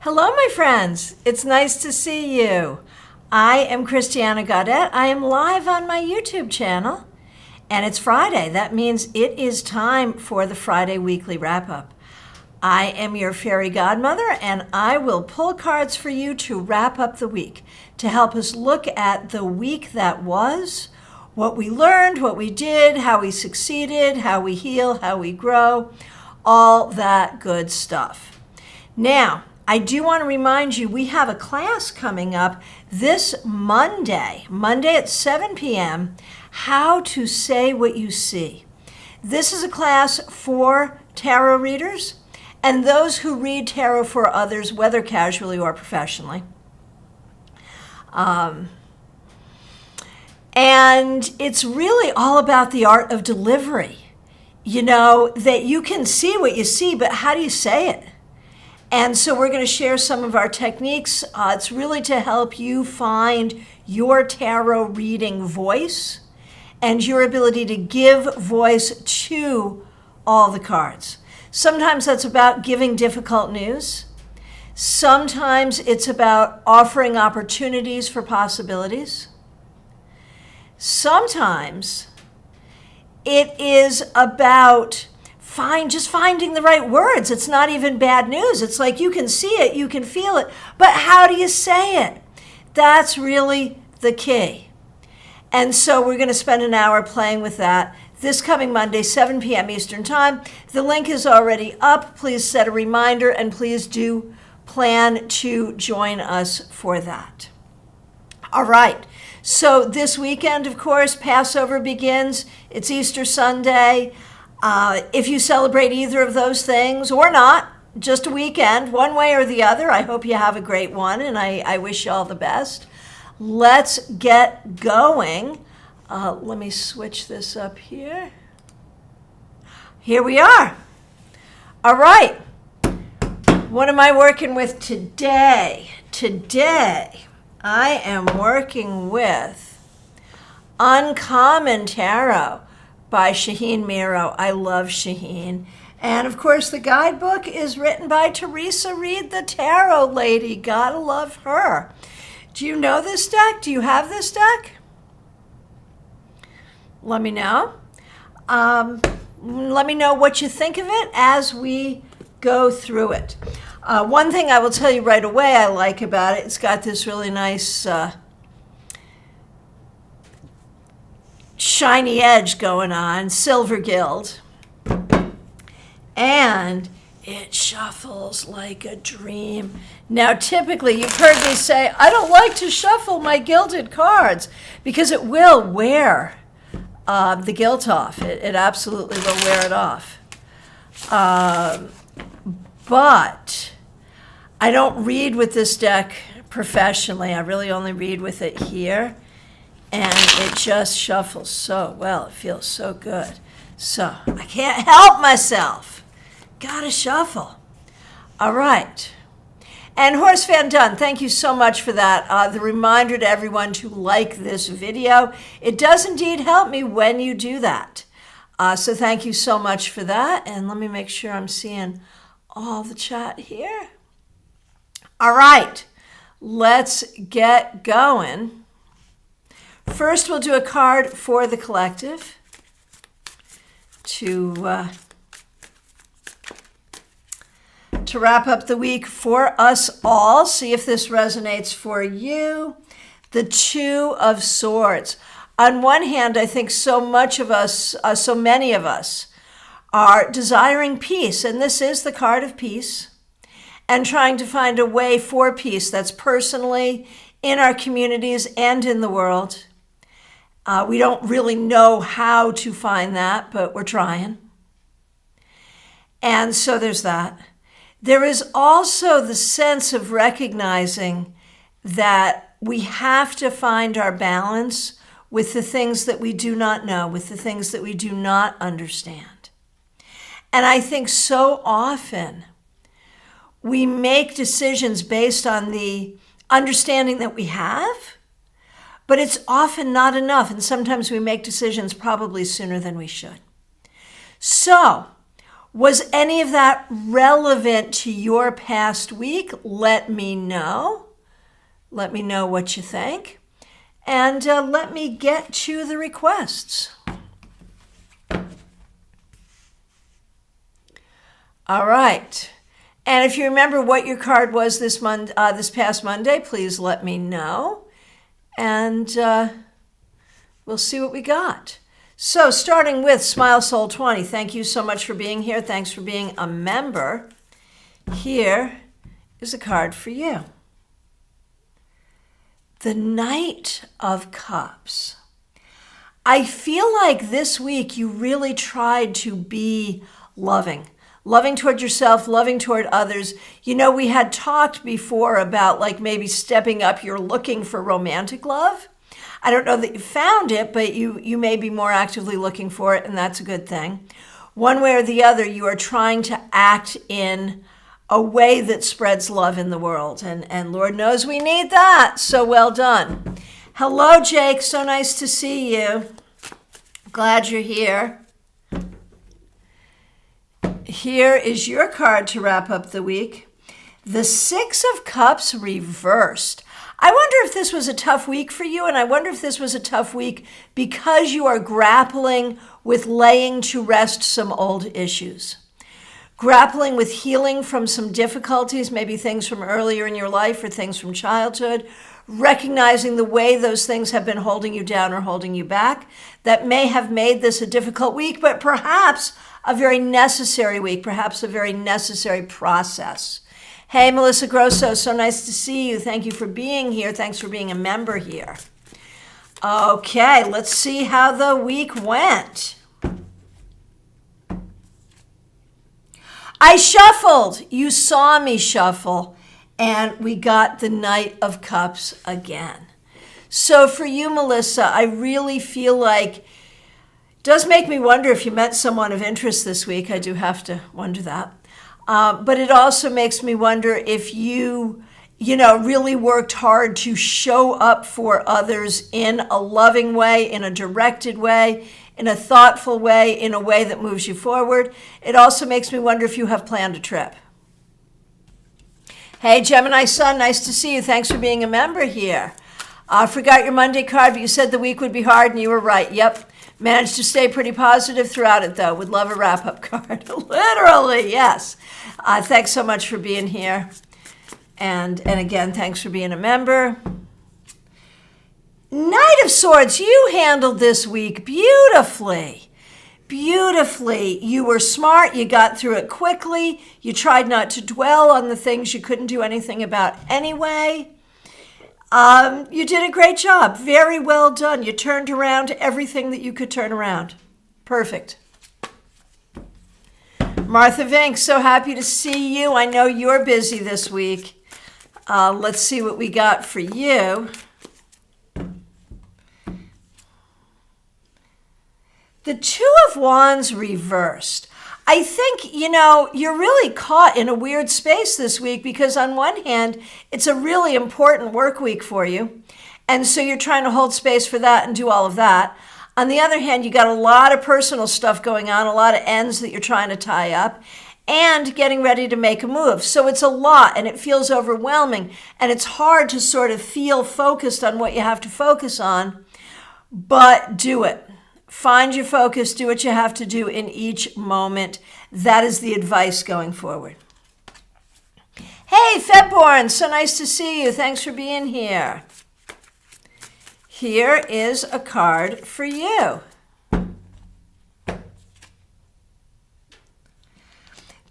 Hello, my friends. It's nice to see you. I am Christiana Gaudet. I am live on my YouTube channel, and it's Friday. That means it is time for the Friday Weekly Wrap-Up. I am your fairy godmother, and I will pull cards for you to wrap up the week, to help us look at the week that was, what we learned, what we did, how we succeeded, how we heal, how we grow, all that good stuff. Now, I do want to remind you, we have a class coming up this Monday at 7 p.m., How to Say What You See. This is a class for tarot readers and those who read tarot for others, whether casually or professionally. And it's really all about the art of delivery. You know, that you can see what you see, but how do you say it? And so we're going to share some of our techniques. It's really to help you find your tarot reading voice and your ability to give voice to all the cards. Sometimes that's about giving difficult news. Sometimes it's about offering opportunities for possibilities. Sometimes it is about just finding the right words. It's not even bad news. It's like you can see it, you can feel it, but how do you say it? That's really the key. And so we're going to spend an hour playing with that this coming Monday, 7 p.m. Eastern Time. The link is already up. Please set a reminder, and please do plan to join us for that. All right. So this weekend, of course, Passover begins. It's Easter Sunday. If you celebrate either of those things or not, just a weekend, one way or the other, I hope you have a great one, and I wish you all the best. Let's get going. Let me switch this up here. Here we are. All right. What am I working with today? Today, I am working with Uncommon Tarot by Shaheen Miro. I love Shaheen. And of course, the guidebook is written by Teresa Reed, the tarot lady. Gotta love her. Do you know this deck? Do you have this deck? Let me know. Let me know what you think of it as we go through it. One thing I will tell you right away I like about it, it's got this really nice shiny edge going on, silver gild, and it shuffles like a dream. Now, typically, you've heard me say, I don't like to shuffle my gilded cards because it will wear the gilt off. It absolutely will wear it off. But I don't read with this deck professionally. I really only read with it here. And it just shuffles so well. It feels so good. So I can't help myself. Gotta shuffle. All right. And Horse Van Dunn, thank you so much for that. The reminder to everyone to like this video. It does indeed help me when you do that. So thank you so much for that. And let me make sure I'm seeing all the chat here. All right. Let's get going. First, we'll do a card for the collective to wrap up the week for us all. See if this resonates for you. The Two of Swords. On one hand, I think so many of us are desiring peace, and this is the card of peace, and trying to find a way for peace that's personally in our communities and in the world. We don't really know how to find that, but we're trying. And so there's that. There is also the sense of recognizing that we have to find our balance with the things that we do not know, with the things that we do not understand. And I think so often we make decisions based on the understanding that we have, but it's often not enough, and sometimes we make decisions probably sooner than we should. So Was any of that relevant to your past week? Let me know. Let me know what you think. And let me get to the requests. All right. And if you remember what your card was this past Monday, please let me know. And we'll see what we got. So starting with Smile Soul 20, thank you so much for being here. Thanks for being a member. Here is a card for you. The Knight of Cups. I feel like this week you really tried to be loving. Loving toward yourself, loving toward others. You know, we had talked before about like maybe stepping up. You're looking for romantic love. I don't know that you found it, but you may be more actively looking for it, and that's a good thing. One way or the other, you are trying to act in a way that spreads love in the world, and Lord knows we need that, so well done. Hello, Jake, so nice to see you. Glad you're here. Here is your card to wrap up the week. The Six of Cups reversed. I wonder if this was a tough week for you, and I wonder if this was a tough week because you are grappling with laying to rest some old issues. Grappling with healing from some difficulties, maybe things from earlier in your life or things from childhood, recognizing the way those things have been holding you down or holding you back. That may have made this a difficult week, but perhaps a very necessary week, perhaps a very necessary process. Hey, Melissa Grosso, so nice to see you. Thank you for being here. Thanks for being a member here. Okay, let's see how the week went. I shuffled. You saw me shuffle, and we got the Knight of Cups again. So for you, Melissa, I really feel like it does make me wonder if you met someone of interest this week. I do have to wonder that. But it also makes me wonder if you really worked hard to show up for others in a loving way, in a directed way, in a thoughtful way, in a way that moves you forward. It also makes me wonder if you have planned a trip. Hey, Gemini Sun, nice to see you. Thanks for being a member here. Forgot your Monday card, but you said the week would be hard, and you were right. Yep. Managed to stay pretty positive throughout it, though. Would love a wrap-up card. Literally, yes. Thanks so much for being here. And again, thanks for being a member. Knight of Swords, you handled this week beautifully. Beautifully. You were smart. You got through it quickly. You tried not to dwell on the things you couldn't do anything about anyway. You did a great job. Very well done. You turned around everything that you could turn around. Perfect. Martha Vink, so happy to see you. I know you're busy this week. Let's see what we got for you. The Two of Wands reversed. I think, you're really caught in a weird space this week because on one hand, it's a really important work week for you. And so you're trying to hold space for that and do all of that. On the other hand, you got a lot of personal stuff going on, a lot of ends that you're trying to tie up and getting ready to make a move. So it's a lot and it feels overwhelming and it's hard to sort of feel focused on what you have to focus on, but do it. Find your focus, do what you have to do in each moment. That is the advice going forward. Hey, Febborn, so nice to see you. Thanks for being here. Here is a card for you.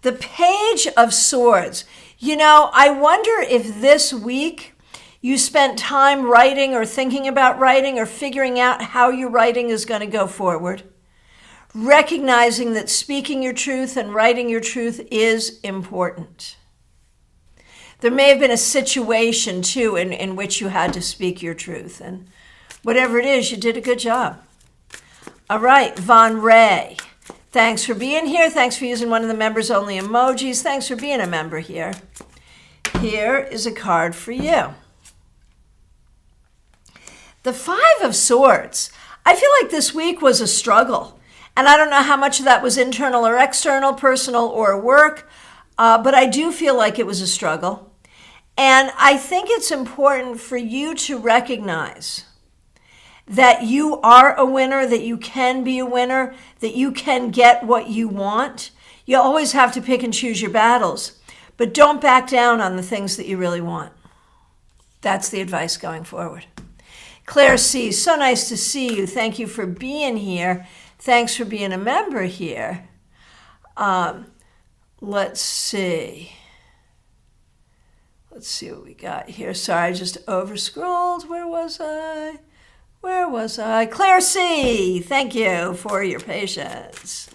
The Page of Swords. I wonder if this week you spent time writing or thinking about writing or figuring out how your writing is going to go forward. Recognizing that speaking your truth and writing your truth is important. There may have been a situation, too, in which you had to speak your truth. And whatever it is, you did a good job. All right, Von Ray. Thanks for being here. Thanks for using one of the members-only emojis. Thanks for being a member here. Here is a card for you. The Five of Swords. I feel like this week was a struggle. And I don't know how much of that was internal or external, personal or work, but I do feel like it was a struggle. And I think it's important for you to recognize that you are a winner, that you can be a winner, that you can get what you want. You always have to pick and choose your battles, but don't back down on the things that you really want. That's the advice going forward. Claire C., so nice to see you. Thank you for being here. Thanks for being a member here. Let's see. Let's see what we got here. Sorry, I just over-scrolled. Where was I? Claire C., thank you for your patience.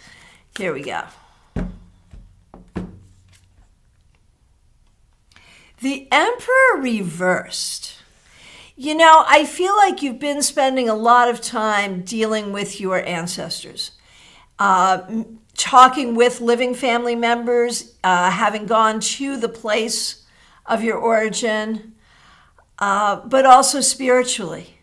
Here we go. The Emperor reversed. You know, I feel like you've been spending a lot of time dealing with your ancestors, talking with living family members, having gone to the place of your origin, but also spiritually.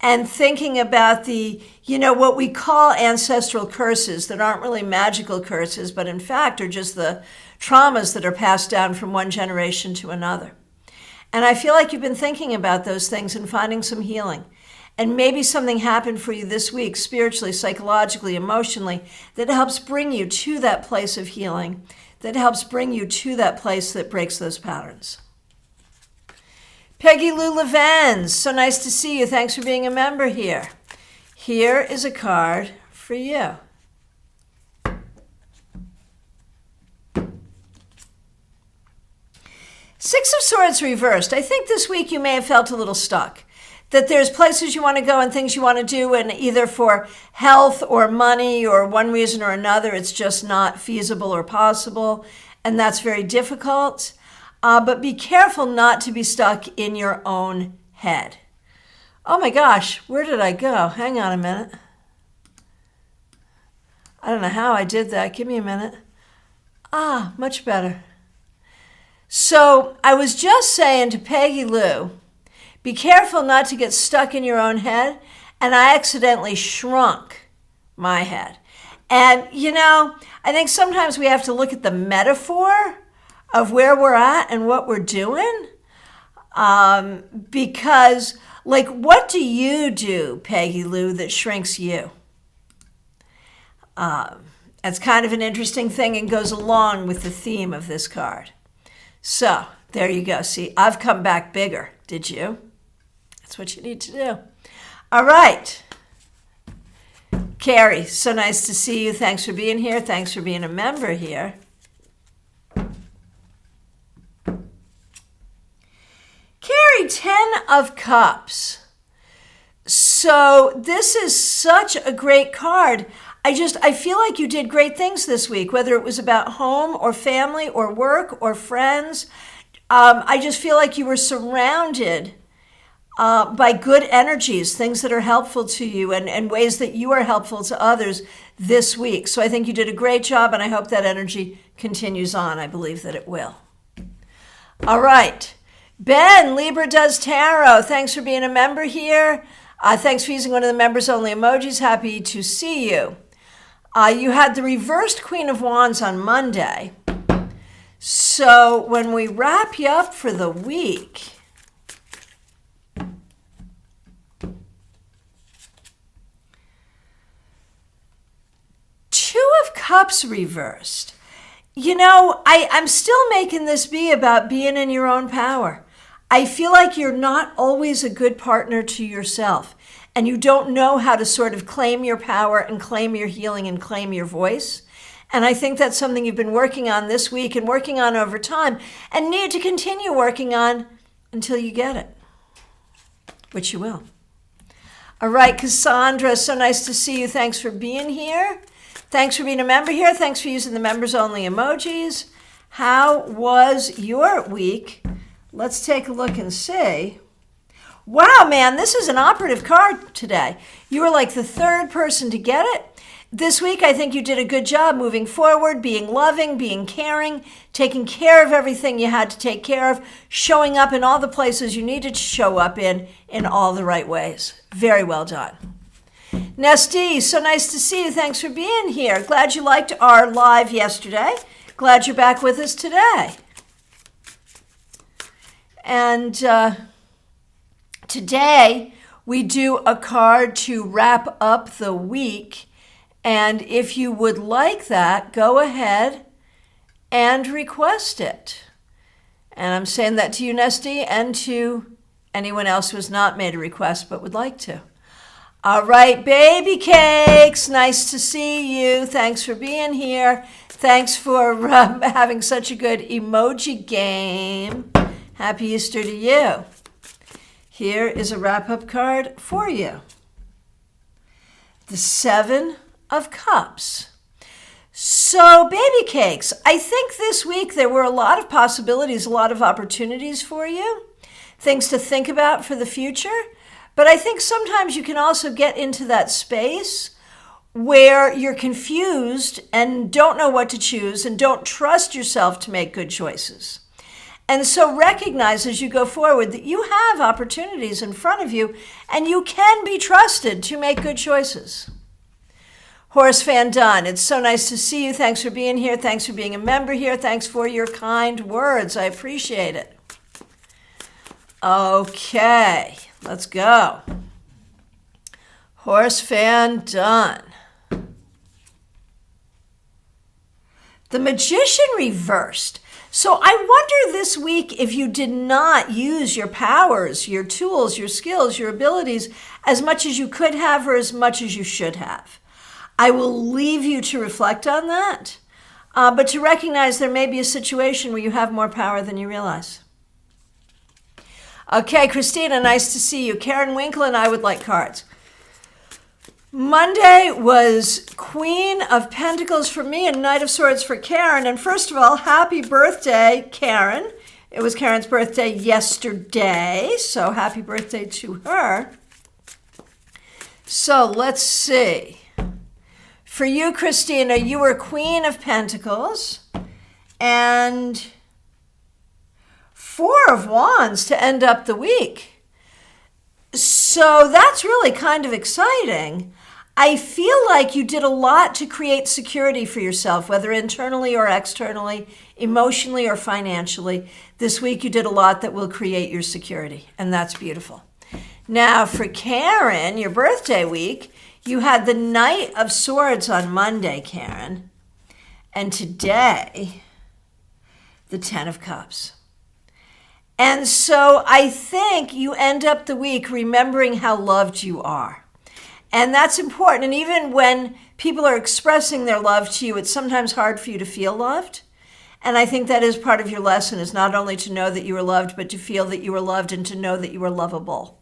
And thinking about what we call ancestral curses that aren't really magical curses, but in fact are just the traumas that are passed down from one generation to another. And I feel like you've been thinking about those things and finding some healing. And maybe something happened for you this week, spiritually, psychologically, emotionally, that helps bring you to that place of healing, that helps bring you to that place that breaks those patterns. Peggy Lou Levens, so nice to see you. Thanks for being a member here. Here is a card for you. Six of Swords reversed. I think this week you may have felt a little stuck, that there's places you want to go and things you want to do, and either for health or money or one reason or another, it's just not feasible or possible, and that's very difficult. But be careful not to be stuck in your own head. Oh my gosh, where did I go? Hang on a minute. I don't know how I did that. Give me a minute. Much better. So I was just saying to Peggy Lou, be careful not to get stuck in your own head, and I accidentally shrunk my head. And, I think sometimes we have to look at the metaphor of where we're at and what we're doing. Because, what do you do, Peggy Lou, that shrinks you? That's kind of an interesting thing and goes along with the theme of this card. So, there you go. See, I've come back bigger. Did you? That's what you need to do. All right. Carrie, so nice to see you. Thanks for being here. Thanks for being a member here. Carrie, 10 of Cups. So this is such a great card. I feel like you did great things this week, whether it was about home or family or work or friends. I just feel like you were surrounded by good energies, things that are helpful to you and ways that you are helpful to others this week. So I think you did a great job, and I hope that energy continues on. I believe that it will. All right. Ben, Libra Does Tarot, thanks for being a member here. Thanks for using one of the members only emojis. Happy to see you. You had the reversed Queen of Wands on Monday. So when we wrap you up for the week, Two of Cups reversed. I'm still making this be about being in your own power. I feel like you're not always a good partner to yourself, and you don't know how to sort of claim your power and claim your healing and claim your voice. And I think that's something you've been working on this week and working on over time and need to continue working on until you get it, which you will. All right, Cassandra, so nice to see you. Thanks for being here. Thanks for being a member here. Thanks for using the members only emojis. How was your week? Let's take a look and see. Wow, man, this is an operative card today. You were like the third person to get it. This week, I think you did a good job moving forward, being loving, being caring, taking care of everything you had to take care of, showing up in all the places you needed to show up in all the right ways. Very well done. Nesty, so nice to see you. Thanks for being here. Glad you liked our live yesterday. Glad you're back with us today. And today we do a card to wrap up the week. And if you would like that, go ahead and request it. And I'm saying that to you, Nesty, and to anyone else who has not made a request but would like to. All right, baby cakes, nice to see you. Thanks for being here. Thanks for having such a good emoji game. Happy Easter to you. Here is a wrap-up card for you. The 7 of Cups. So, baby cakes, I think this week there were a lot of possibilities, a lot of opportunities for you, things to think about for the future. But I think sometimes you can also get into that space where you're confused and don't know what to choose and don't trust yourself to make good choices. And so recognize as you go forward that you have opportunities in front of you and you can be trusted to make good choices. Horace Van Dunn, it's so nice to see you. Thanks for being here. Thanks for being a member here. Thanks for your kind words. I appreciate it. Okay. Let's go. Horace Van Dunn. The Magician reversed. So I wonder this week if you did not use your powers, your tools, your skills, your abilities as much as you could have or as much as you should have. I will leave you to reflect on that, but to recognize there may be a situation where you have more power than you realize. Okay, Christina, nice to see you. Karen Winkle and I would like cards. Monday was Queen of Pentacles for me and Knight of Swords for Karen. And first of all, happy birthday, Karen. It was Karen's birthday yesterday, so happy birthday to her. So let's see. For you, Christina, you were Queen of Pentacles and 4 of Wands to end up the week. So that's really kind of exciting. I feel like you did a lot to create security for yourself, whether internally or externally, emotionally or financially. This week you did a lot that will create your security, and that's beautiful. Now for Karen, your birthday week, you had the Knight of Swords on Monday, Karen, and today, the 10 of Cups. And so I think you end up the week remembering how loved you are. And that's important. And even when people are expressing their love to you, it's sometimes hard for you to feel loved. And I think that is part of your lesson, is not only to know that you are loved, but to feel that you are loved and to know that you are lovable.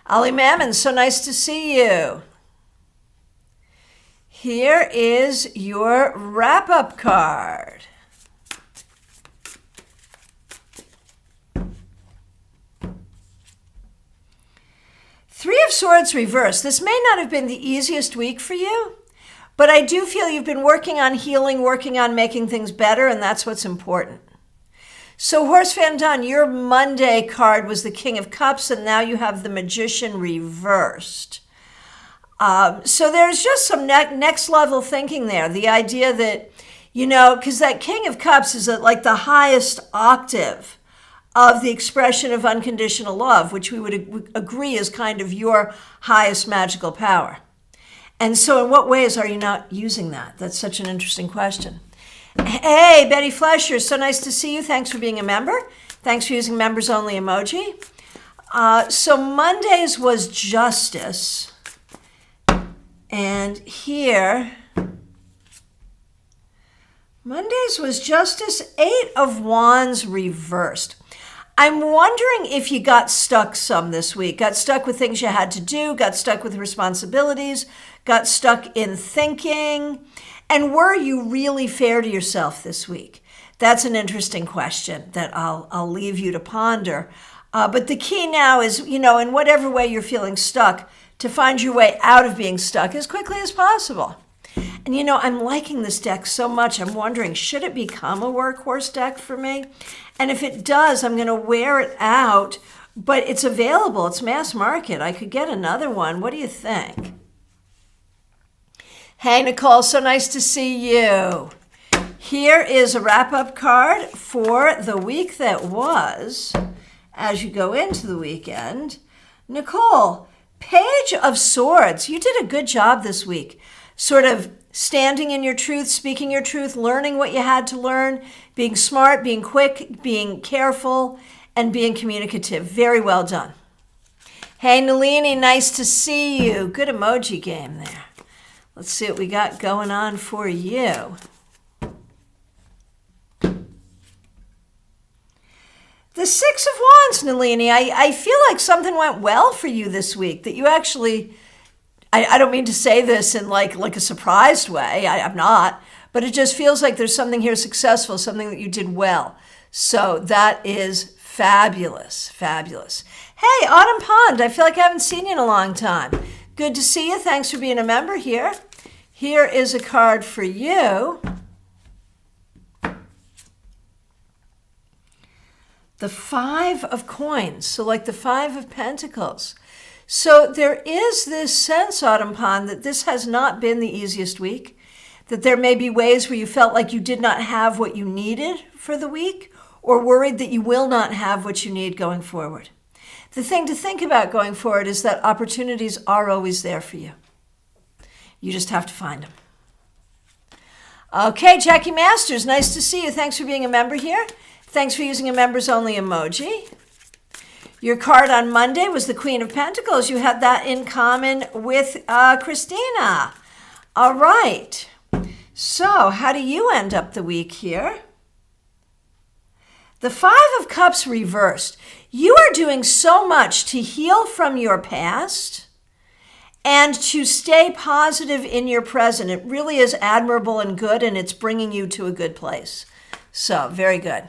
Ali Mammon, so nice to see you. Here is your wrap-up card. Three of Swords reversed. This may not have been the easiest week for you, but I do feel you've been working on healing, working on making things better, and that's what's important. So Horace Van Dunn, your Monday card was the King of Cups, and now you have the Magician reversed. So there's just some next level thinking there. The idea that, because that King of Cups is at like the highest octave of the expression of unconditional love, which we would agree is kind of your highest magical power. And so in what ways are you not using that? That's such an interesting question. Hey, Betty Flesher, so nice to see you. Thanks for being a member. Thanks for using members only emoji. So Mondays was Justice. And here, Mondays was Justice, 8 of Wands reversed. I'm wondering if you got stuck some this week, got stuck with things you had to do, got stuck with responsibilities, got stuck in thinking, and were you really fair to yourself this week? That's an interesting question that I'll leave you to ponder. But the key now is, in whatever way you're feeling stuck, to find your way out of being stuck as quickly as possible. And I'm liking this deck so much. I'm wondering, should it become a workhorse deck for me? And if it does, I'm going to wear it out but it's available. It's mass market. I could get another one. What do you think? Hey, Nicole, so nice to see you. Here is a wrap-up card for the week that was, as you go into the weekend. Nicole, Page of Swords. You did a good job this week. Sort of standing in your truth, speaking your truth, learning what you had to learn, being smart, being quick, being careful, and being communicative. Very well done. Hey, Nalini, nice to see you. Good emoji game there. Let's see what we got going on for you. The Six of Wands, Nalini. I feel like something went well for you this week, that you actually, I don't mean to say this in like a surprised way. I'm not. But it just feels like there's something here successful, something that you did well. So that is fabulous, fabulous. Hey, Autumn Pond, I feel like I haven't seen you in a long time. Good to see you. Thanks for being a member here. Here is a card for you. The Five of Coins, so like the Five of Pentacles. So there is this sense, Autumn Pond, that this has not been the easiest week, that there may be ways where you felt like you did not have what you needed for the week, or worried that you will not have what you need going forward. The thing to think about going forward is that opportunities are always there for you. You just have to find them. Okay, Jackie Masters, nice to see you. Thanks for being a member here. Thanks for using a members only emoji. Your card on Monday was the Queen of Pentacles. You had that in common with Christina. All right. So how do you end up the week here? The Five of Cups reversed. You are doing so much to heal from your past and to stay positive in your present. It really is admirable and good, and it's bringing you to a good place. So, very good.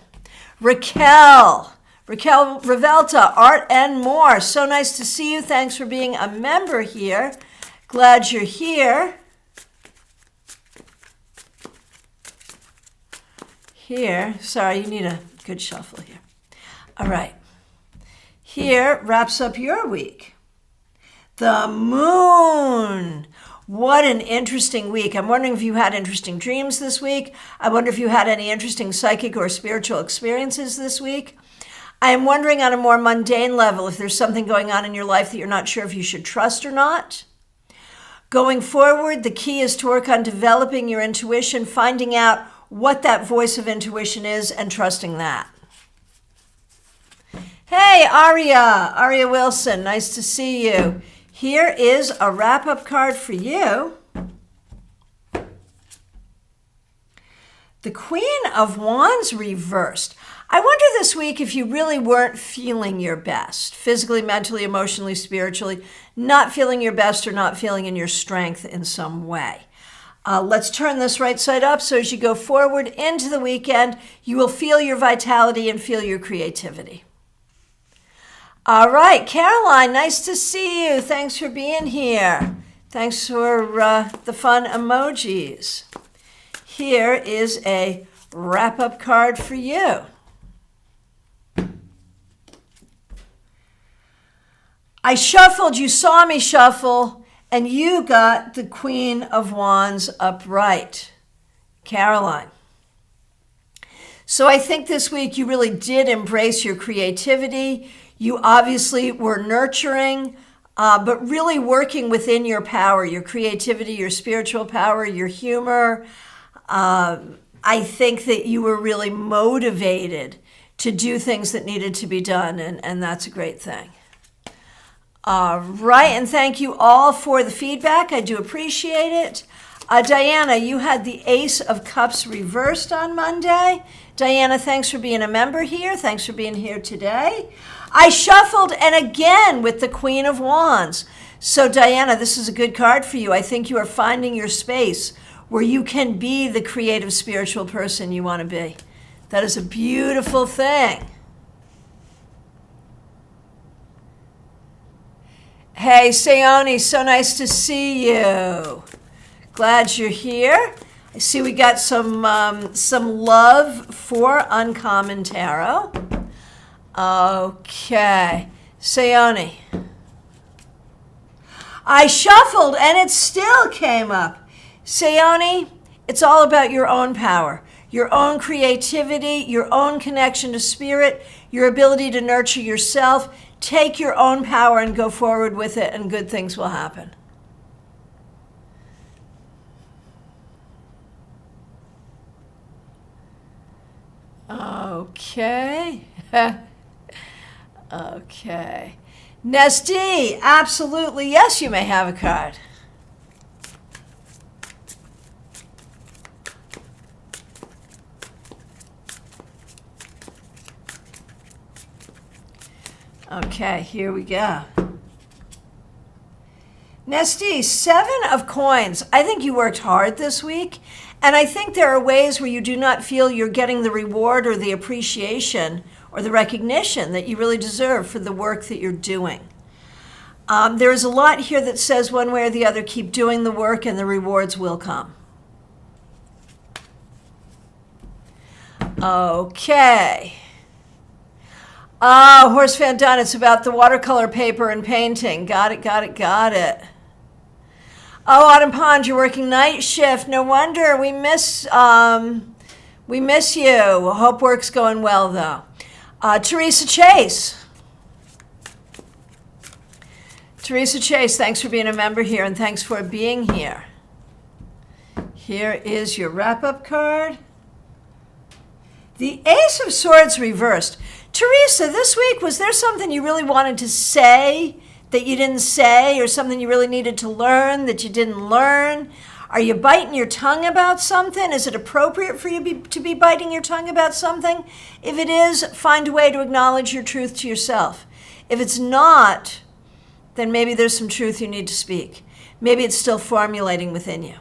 Raquel Revelta, Art and More. So nice to see you. Thanks for being a member here. Glad you're here. Sorry, you need a good shuffle here. All right. Here wraps up your week. The Moon. What an interesting week. I'm wondering if you had interesting dreams this week. I wonder if you had any interesting psychic or spiritual experiences this week. I am wondering on a more mundane level if there's something going on in your life that you're not sure if you should trust or not. Going forward, the key is to work on developing your intuition, finding out what that voice of intuition is and trusting that. Hey, Aria Wilson, nice to see you. Here is a wrap-up card for you. The Queen of Wands reversed. I wonder this week if you really weren't feeling your best, physically, mentally, emotionally, spiritually, not feeling your best or not feeling in your strength in some way. Let's turn this right side up so as you go forward into the weekend, you will feel your vitality and feel your creativity. All right, Caroline, nice to see you. Thanks for being here. Thanks for the fun emojis. Here is a wrap-up card for you. I shuffled, you saw me shuffle, and you got the Queen of Wands upright, Caroline. So I think this week you really did embrace your creativity. You obviously were nurturing, but really working within your power, your creativity, your spiritual power, your humor. I think that you were really motivated to do things that needed to be done, and that's a great thing. All right, and thank you all for the feedback. I do appreciate it. Diana, you had the Ace of Cups reversed on Monday. Diana, thanks for being a member here. Thanks for being here today. I shuffled, and again with the Queen of Wands. So Diana, this is a good card for you. I think you are finding your space where you can be the creative spiritual person you want to be. That is a beautiful thing. Hey, Sayoni, so nice to see you. Glad you're here. I see we got some love for Uncommon Tarot. Okay. Sayoni. I shuffled and it still came up. Sayoni, it's all about your own power, your own creativity, your own connection to spirit, your ability to nurture yourself. Take your own power and go forward with it, and good things will happen. Okay. Okay. Nesty, absolutely, yes, you may have a card. Okay, here we go. Nesty, 7 of coins. I think you worked hard this week, and I think there are ways where you do not feel you're getting the reward or the appreciation or the recognition that you really deserve for the work that you're doing. There is a lot here that says one way or the other, keep doing the work and the rewards will come. Okay. Oh, Horse Van Dun, it's about the watercolor paper and painting. Got it, got it, got it. Oh, Autumn Pond, you're working night shift. No wonder. We miss you. Hope work's going well, though. Teresa Chase. Teresa Chase, thanks for being a member here, and thanks for being here. Here is your wrap-up card. The Ace of Swords reversed. Teresa, this week, was there something you really wanted to say that you didn't say, or something you really needed to learn that you didn't learn? Are you biting your tongue about something? Is it appropriate for you to be biting your tongue about something? If it is, find a way to acknowledge your truth to yourself. If it's not, then maybe there's some truth you need to speak. Maybe it's still formulating within you.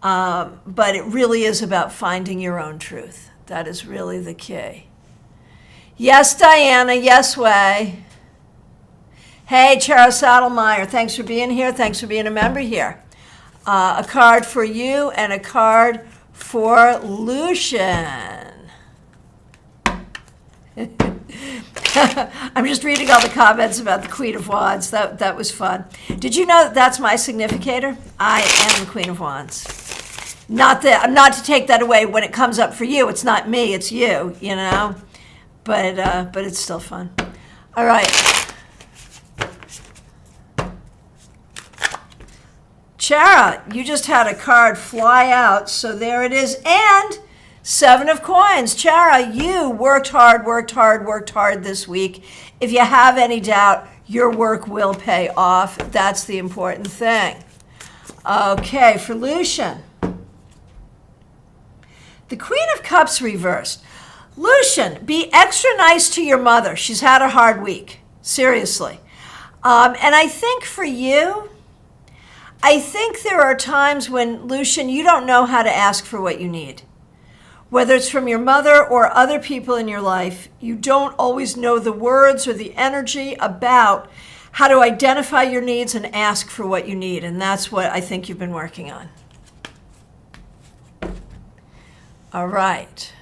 But it really is about finding your own truth. That is really the key. Yes, Diana. Yes, Way. Hey, Charo Saddlemeyer. Thanks for being here. Thanks for being a member here. A card for you and a card for Lucian. I'm just reading all the comments about the Queen of Wands. That was fun. Did you know that that's my significator? I am the Queen of Wands. Not to take that away when it comes up for you. It's not me, it's you, you know. But it's still fun. All right. Chara, you just had a card fly out, so there it is. And 7 of coins. Chara, you worked hard this week. If you have any doubt, your work will pay off. That's the important thing. Okay, for Lucian. The Queen of Cups reversed. Lucian, be extra nice to your mother. She's had a hard week. Seriously. And I think for you, I think there are times when, Lucian, you don't know how to ask for what you need. Whether it's from your mother or other people in your life, you don't always know the words or the energy about how to identify your needs and ask for what you need. And that's what I think you've been working on. All right.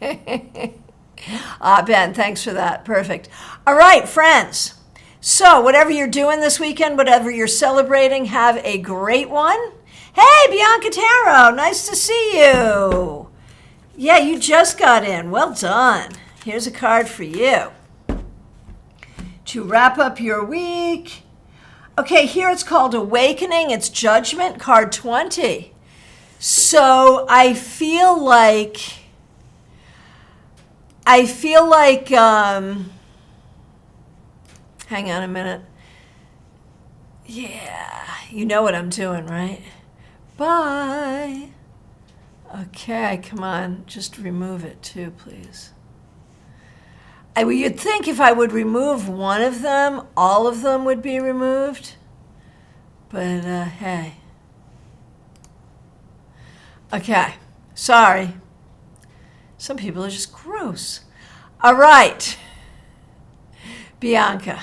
Ben, thanks for that. Perfect. All right, friends. So whatever you're doing this weekend, whatever you're celebrating, have a great one. Hey, Bianca Taro, nice to see you. Yeah, you just got in. Well done. Here's a card for you to wrap up your week. Okay, here it's called Awakening. It's Judgment, card 20. So I feel like, hang on a minute. Yeah, you know what I'm doing, right? Bye. Okay, come on, just remove it too, please. You'd think if I would remove one of them, all of them would be removed. But, hey. Okay, sorry. Some people are just gross. All right, Bianca.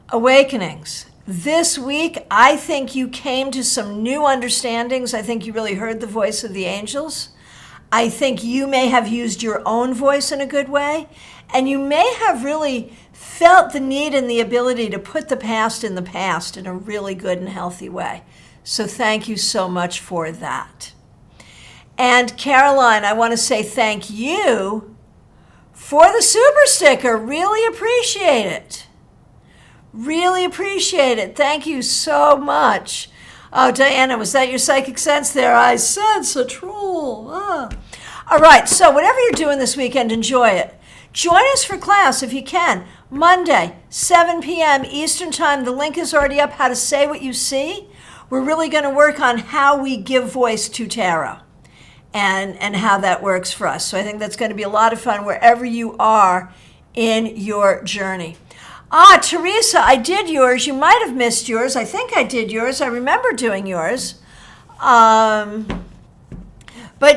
Awakenings. This week, I think you came to some new understandings. I think you really heard the voice of the angels. I think you may have used your own voice in a good way, and you may have really felt the need and the ability to put the past in the past in a really good and healthy way. So thank you so much for that. And Caroline, I want to say thank you for the super sticker. Really appreciate it. Really appreciate it. Thank you so much. Oh, Diana, was that your psychic sense there? I sense a troll. Ah. All right, so whatever you're doing this weekend, enjoy it. Join us for class if you can. Monday, 7 p.m. Eastern Time. The link is already up, how to say what you see. We're really going to work on how we give voice to tarot and how that works for us. So I think that's going to be a lot of fun wherever you are in your journey. Teresa, I did yours. You might have missed yours. I think I did yours. I remember doing yours. But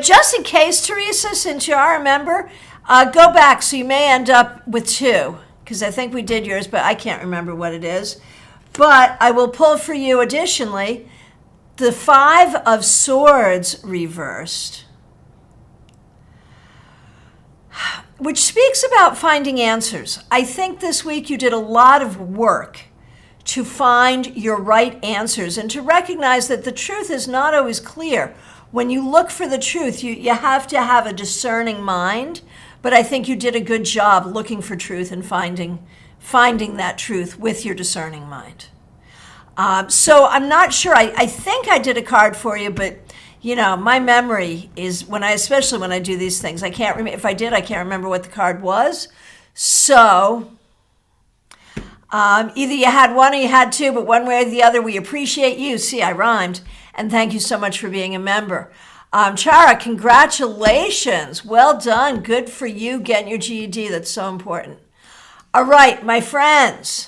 just in case, Teresa, since you are a member, go back. So you may end up with two, because I think we did yours, but I can't remember what it is. But I will pull for you additionally the Five of Swords reversed, which speaks about finding answers. I think this week you did a lot of work to find your right answers and to recognize that the truth is not always clear. When you look for the truth, you have to have a discerning mind, but I think you did a good job looking for truth and finding that truth with your discerning mind. So I'm not sure. I think I did a card for you, but you know, my memory is especially when I do these things, I can't remember. If I did, I can't remember what the card was. So either you had one or you had two, but one way or the other, we appreciate you. See, I rhymed. And thank you so much for being a member. Chara, congratulations. Well done. Good for you getting your GED. That's so important. All right, my friends.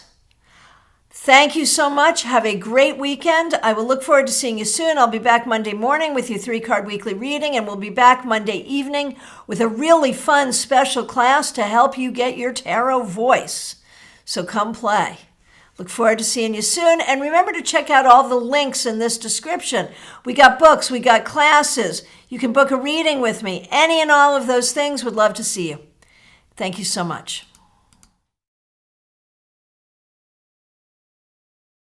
Thank you so much. Have a great weekend. I will look forward to seeing you soon. I'll be back Monday morning with your 3-card weekly reading, and we'll be back Monday evening with a really fun special class to help you get your tarot voice. So come play. Look forward to seeing you soon. And remember to check out all the links in this description. We got books, we got classes. You can book a reading with me. Any and all of those things. Would love to see you. Thank you so much.